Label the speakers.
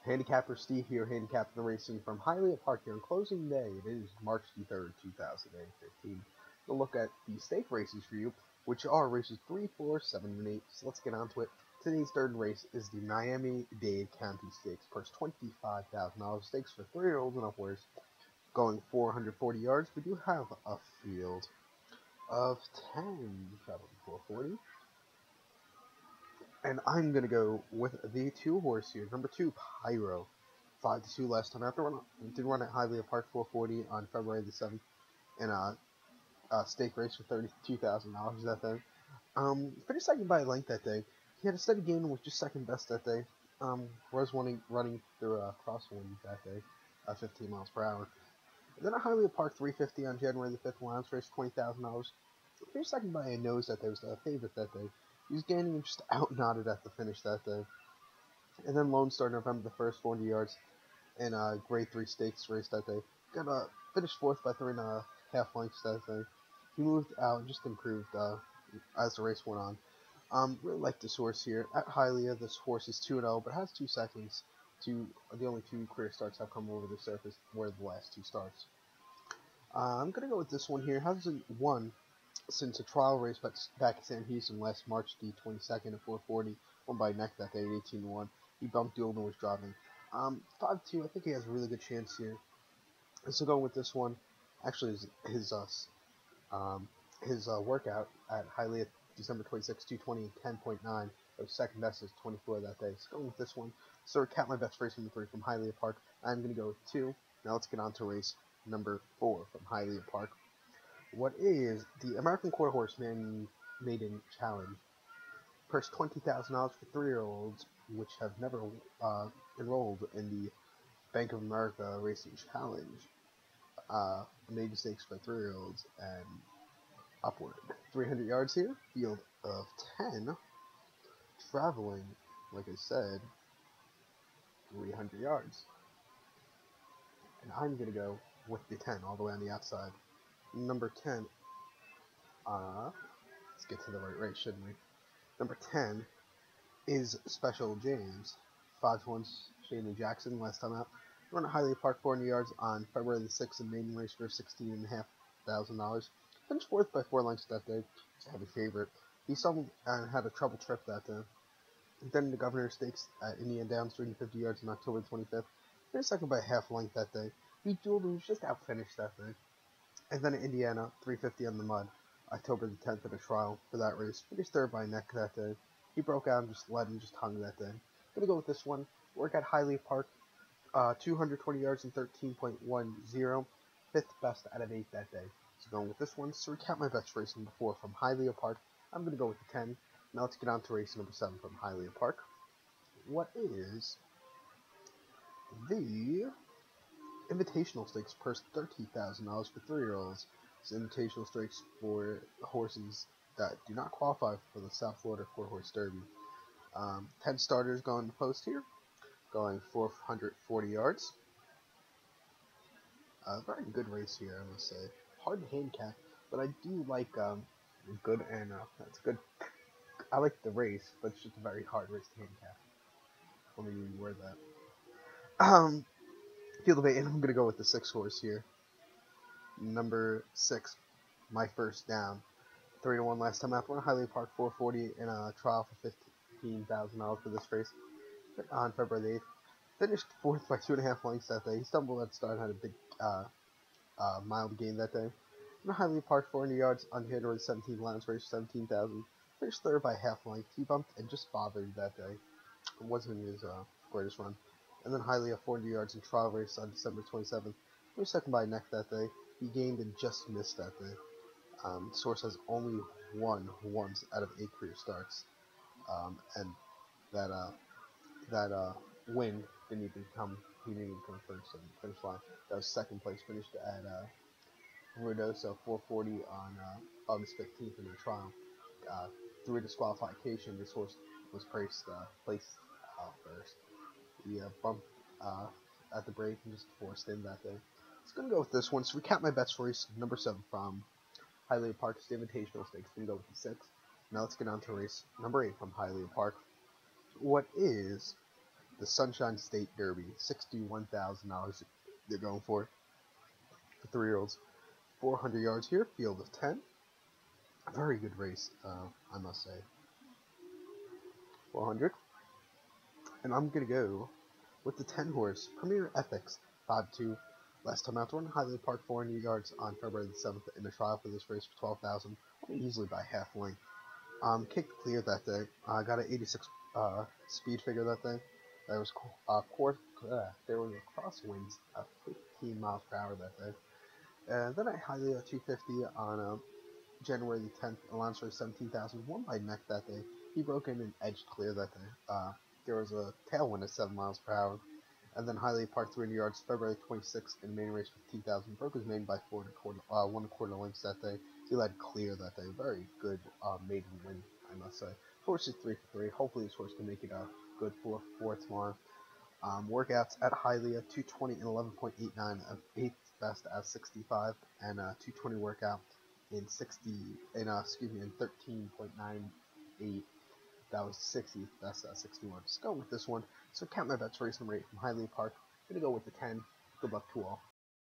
Speaker 1: Handicapper Steve here, handicapping the racing from Hialeah Park here on closing day. It is March the 3rd, 2015. We'll look at the stake races for you, which are races 3, 4, 7, and 8. So let's get on to it. Today's third race is the Miami-Dade County Stakes. Purse $25,000 stakes for 3-year-olds and upwards, going 440 yards. We do have a field of 10 traveling 440. And I'm going to go with the 2 horse here. Number 2, Pyro. 5-2 last time. After did run at Hialeah Park 440 on February the 7th in a stake race for $32,000 that day. Finished second by a length that day. He had a steady gain and was just second best that day. Was running through a crosswind that day, 15 miles per hour. And then at Hialeah Park 350 on January the 5th, allowance race $20,000. Finished second by a nose that day. Was the favorite that day. He was gaining and just out-knotted at the finish that day. And then Lone Star November the 1st, 40 yards in a grade 3 stakes race that day. Got finished 4th by 3.5 lengths that day. He moved out and just improved as the race went on. Really like this horse here. At Hialeah, this horse is 2-0, but has 2 seconds. The only 2 career starts have come over the surface were the last 2 starts. I'm going to go with this one here. Hasn't won since a trial race back at Sam Houston last March the 22nd at 440. Won by neck that day at 18-1. He bumped the old and was driving. 5-2, I think he has a really good chance here. So going with this one, actually his workout at Hialeah December 26, 220 and 10.9. It was second best as 24 that day. So going with this one. So recap my best race number 3 from Hialeah Park. I'm going to go with 2. Now let's get on to race number 4 from Hialeah Park. What is the American Quarter Horse Maiden Challenge? Purse $20,000 for 3-year-olds, which have never enrolled in the Bank of America Racing Challenge. Maiden stakes for 3-year-olds and upward. 300 yards here, field of 10, traveling, like I said, 300 yards. And I'm going to go with the 10 all the way on the outside. Number 10, let's get to the right race, shouldn't we? Number 10 is Special James. 5-1 Shanley Jackson last time out. Run at Hialeah Park 400 yards on February the 6th in maiden race for $16,500. Finished 4th by 4 lengths that day. Heavy favorite. He stumbled and had a trouble trip that day. Then in the Governor Stakes at Indian Downs 350 yards on October 25th. Finished second by a half length that day. He dueled and was just out finished that day. And then in Indiana 350 on the mud. October the 10th at a trial for that race. Finished 3rd by neck that day. He broke out and just led and just hung that day. Gonna go with this one. Work at Hialeah Park. 220 yards and 13.10. 5th best out of 8 that day. So going with this one. So recap my best race number 4 from Hialeah Park. I'm gonna go with the 10. Now let's get on to race number 7 from Hialeah Park. What is the Invitational Stakes? Purse $30,000 for 3-year-olds. It's Invitational Stakes for horses that do not qualify for the South Florida Quarter Horse Derby. 10 starters going to post here, going 440 yards. Very good race here, I must say. Hard to handicap, but I do like good and that's good. I like the race, but it's just a very hard race to handicap. Let me reword that. Field of 8, and I'm gonna go with the 6-horse here. Number 6, My First Down. 3-1 last time out. Won Hialeah Park 440 in a trial for $15,000 for this race on February 8th. Finished 4th by 2.5 lengths that day. He stumbled at the start and had a big mild gain that day. Won Hialeah Park 400 yards on January 17th, allowance race 17,000. Finished 3rd by half length. He bumped and just bothered that day. It wasn't his greatest run. And then Hialeah 400 yards in trial race on December 27th. Finished second by neck that day. He gained and just missed that day. Source has only won once out of 8 career starts, and that win didn't even come. He didn't even come first on the finish line. That was second place. Finished at Ruidoso 440 on August 15th in the trial. Through a disqualification, this horse was placed first. He bumped at the break and just forced in that day. It's gonna go with this one. So recap my bets for race number 7 from Hialeah Park. It's the Invitational Stakes. Gonna go with the 6. Now let's get on to race number 8 from Hialeah Park. What is the Sunshine State Derby, $61,000 they're going for 3-year-olds. 400 yards here, field of 10. A very good race, I must say. 400. And I'm going to go with the 10 horse, Premier Ethics, 5-2. Last time out, run Hialeah Park 400 yards on February the 7th in a trial for this race for 12,000, easily by half length. Kicked clear that day. I got an 86 speed figure that day. There was there were crosswinds at 15 miles per hour that day. And then I Hialeah 250 on January the 10th. Alonso 17,000, won by neck that day. He broke in and edged clear that day. There was a tailwind at 7 miles per hour. And then Hialeah Park 300 yards, February 26th in main race 15,000. Broke his main by 1/4 lengths that day. He led clear that day. Very good maiden win, I must say. Horse is 3 for 3. Hopefully this horse can make it a good 4 for 4 tomorrow. Workouts at Hialeah, 220 and 11.89 of 8th best at 65, and 220 workout in 13.98. That was 60th best at 61. Just go with this one. So count my bets, race and rate from Hialeah Park. Gonna go with the 10. Good luck to all.